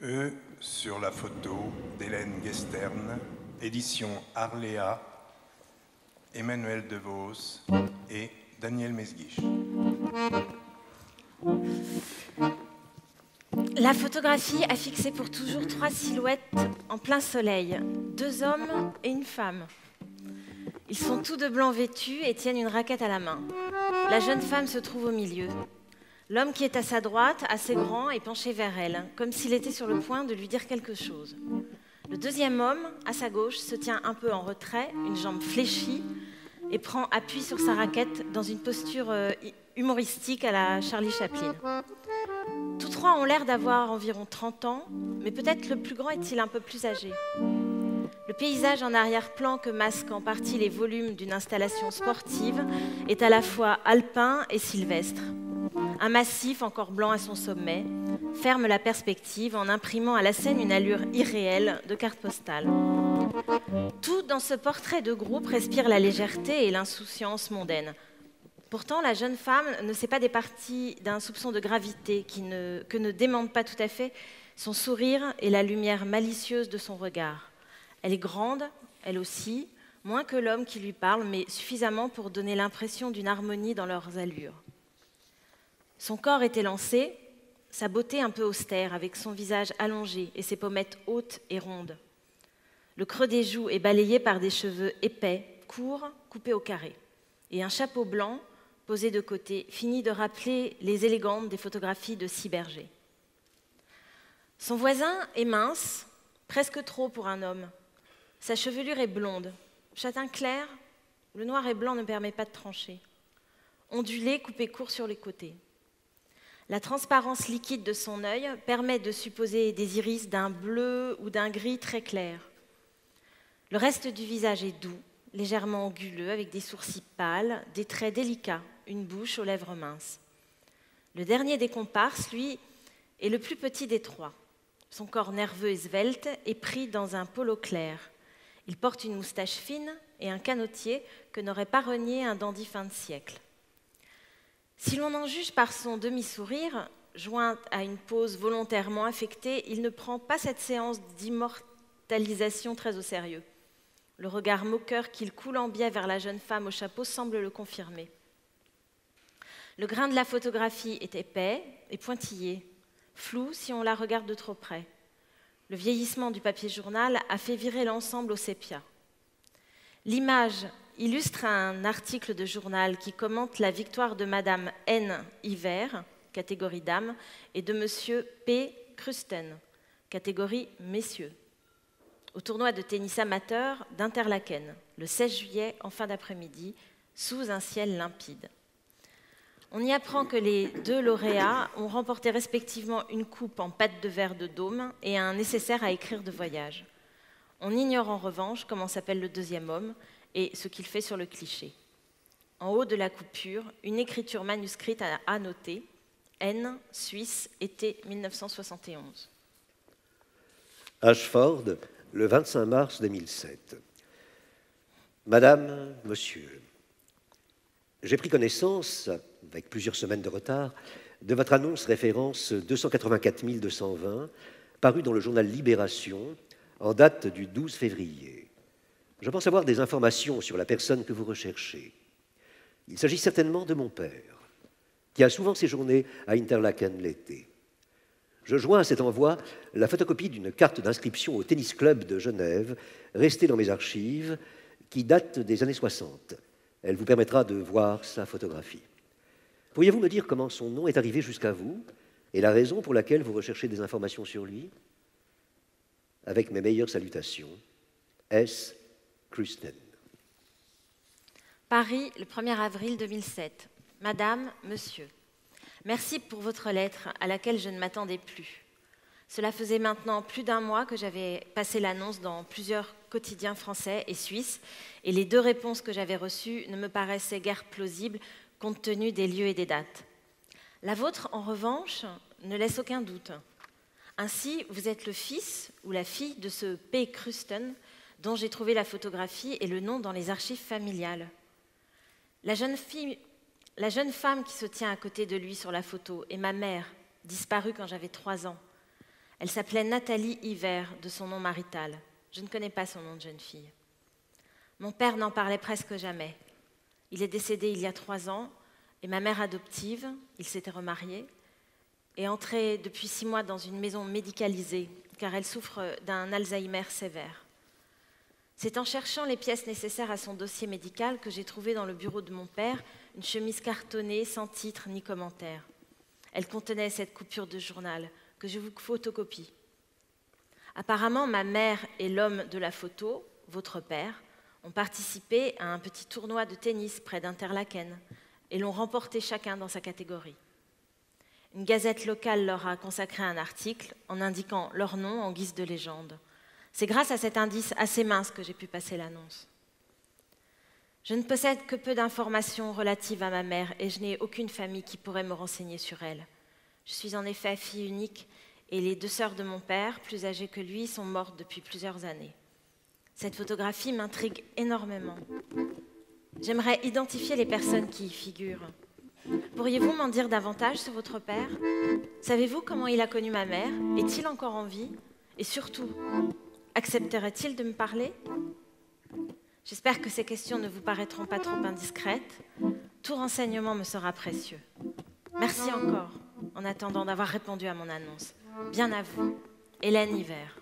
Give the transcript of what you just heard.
E sur la photo d'Hélène Guestern, édition Arléa, Emmanuel DeVos et Daniel Mesguich. La photographie a fixé pour toujours 3 silhouettes en plein soleil, 2 hommes et une femme. Ils sont tous de blanc vêtus et tiennent une raquette à la main. La jeune femme se trouve au milieu. L'homme qui est à sa droite, assez grand, est penché vers elle, comme s'il était sur le point de lui dire quelque chose. Le deuxième homme, à sa gauche, se tient un peu en retrait, une jambe fléchie, et prend appui sur sa raquette dans une posture humoristique à la Charlie Chaplin. Tous trois ont l'air d'avoir environ 30 ans, mais peut-être le plus grand est-il un peu plus âgé. Le paysage en arrière-plan que masquent en partie les volumes d'une installation sportive est à la fois alpin et sylvestre. Un massif encore blanc à son sommet ferme la perspective en imprimant à la scène une allure irréelle de carte postale. Tout dans ce portrait de groupe respire la légèreté et l'insouciance mondaine. Pourtant, la jeune femme ne s'est pas départie d'un soupçon de gravité que ne démentent pas tout à fait son sourire et la lumière malicieuse de son regard. Elle est grande, elle aussi, moins que l'homme qui lui parle, mais suffisamment pour donner l'impression d'une harmonie dans leurs allures. Son corps est élancé, sa beauté un peu austère, avec son visage allongé et ses pommettes hautes et rondes. Le creux des joues est balayé par des cheveux épais, courts, coupés au carré. Et un chapeau blanc, posé de côté, finit de rappeler les élégantes des photographies de Ciberger. Son voisin est mince, presque trop pour un homme. Sa chevelure est blonde, châtain clair, le noir et blanc ne permet pas de trancher. Ondulé, coupé court sur les côtés. La transparence liquide de son œil permet de supposer des iris d'un bleu ou d'un gris très clair. Le reste du visage est doux, légèrement anguleux, avec des sourcils pâles, des traits délicats, une bouche aux lèvres minces. Le dernier des comparses, lui, est le plus petit des trois. Son corps nerveux et svelte est pris dans un polo clair. Il porte une moustache fine et un canotier que n'aurait pas renié un dandy fin de siècle. Si l'on en juge par son demi-sourire, joint à une pose volontairement affectée, il ne prend pas cette séance d'immortalisation très au sérieux. Le regard moqueur qu'il coule en biais vers la jeune femme au chapeau semble le confirmer. Le grain de la photographie est épais et pointillé, flou si on la regarde de trop près. Le vieillissement du papier journal a fait virer l'ensemble au sépia. L'image illustre un article de journal qui commente la victoire de Madame N. Hiver, catégorie dames, et de Monsieur P. Krusten, catégorie messieurs, au tournoi de tennis amateur d'Interlaken, le 16 juillet en fin d'après-midi, sous un ciel limpide. On y apprend que les deux lauréats ont remporté respectivement une coupe en pâte de verre de dôme et un nécessaire à écrire de voyage. On ignore en revanche comment s'appelle le deuxième homme et ce qu'il fait sur le cliché. En haut de la coupure, une écriture manuscrite à annoter, N, Suisse, été 1971. Ashford, le 25 mars 2007. Madame, Monsieur, j'ai pris connaissance, avec plusieurs semaines de retard, de votre annonce référence 284 220, parue dans le journal Libération, en date du 12 février. Je pense avoir des informations sur la personne que vous recherchez. Il s'agit certainement de mon père, qui a souvent séjourné à Interlaken l'été. Je joins à cet envoi la photocopie d'une carte d'inscription au tennis club de Genève, restée dans mes archives, qui date des années 60. Elle vous permettra de voir sa photographie. Pourriez-vous me dire comment son nom est arrivé jusqu'à vous et la raison pour laquelle vous recherchez des informations sur lui? Avec mes meilleures salutations, S. Krusten. Paris, le 1er avril 2007. Madame, Monsieur, merci pour votre lettre à laquelle je ne m'attendais plus. Cela faisait maintenant plus d'un mois que j'avais passé l'annonce dans plusieurs quotidiens français et suisses, et les 2 réponses que j'avais reçues ne me paraissaient guère plausibles compte tenu des lieux et des dates. La vôtre, en revanche, ne laisse aucun doute. Ainsi, vous êtes le fils ou la fille de ce P. Krusten, dont j'ai trouvé la photographie et le nom dans les archives familiales. La jeune femme qui se tient à côté de lui sur la photo est ma mère, disparue quand j'avais 3 ans. Elle s'appelait Nathalie Hiver, de son nom marital. Je ne connais pas son nom de jeune fille. Mon père n'en parlait presque jamais. Il est décédé il y a 3 ans, et ma mère adoptive, il s'était remarié, est entrée depuis 6 mois dans une maison médicalisée, car elle souffre d'un Alzheimer sévère. C'est en cherchant les pièces nécessaires à son dossier médical que j'ai trouvé dans le bureau de mon père une chemise cartonnée sans titre ni commentaire. Elle contenait cette coupure de journal que je vous photocopie. Apparemment, ma mère et l'homme de la photo, votre père, ont participé à un petit tournoi de tennis près d'Interlaken et l'ont remporté chacun dans sa catégorie. Une gazette locale leur a consacré un article en indiquant leur nom en guise de légende. C'est grâce à cet indice assez mince que j'ai pu passer l'annonce. Je ne possède que peu d'informations relatives à ma mère et je n'ai aucune famille qui pourrait me renseigner sur elle. Je suis en effet fille unique et les 2 sœurs de mon père, plus âgées que lui, sont mortes depuis plusieurs années. Cette photographie m'intrigue énormément. J'aimerais identifier les personnes qui y figurent. Pourriez-vous m'en dire davantage sur votre père? Savez-vous comment il a connu ma mère? Est-il encore en vie? Et surtout, accepterait-il de me parler? J'espère que ces questions ne vous paraîtront pas trop indiscrètes. Tout renseignement me sera précieux. Merci encore, en attendant d'avoir répondu à mon annonce. Bien à vous, Hélène Hiver.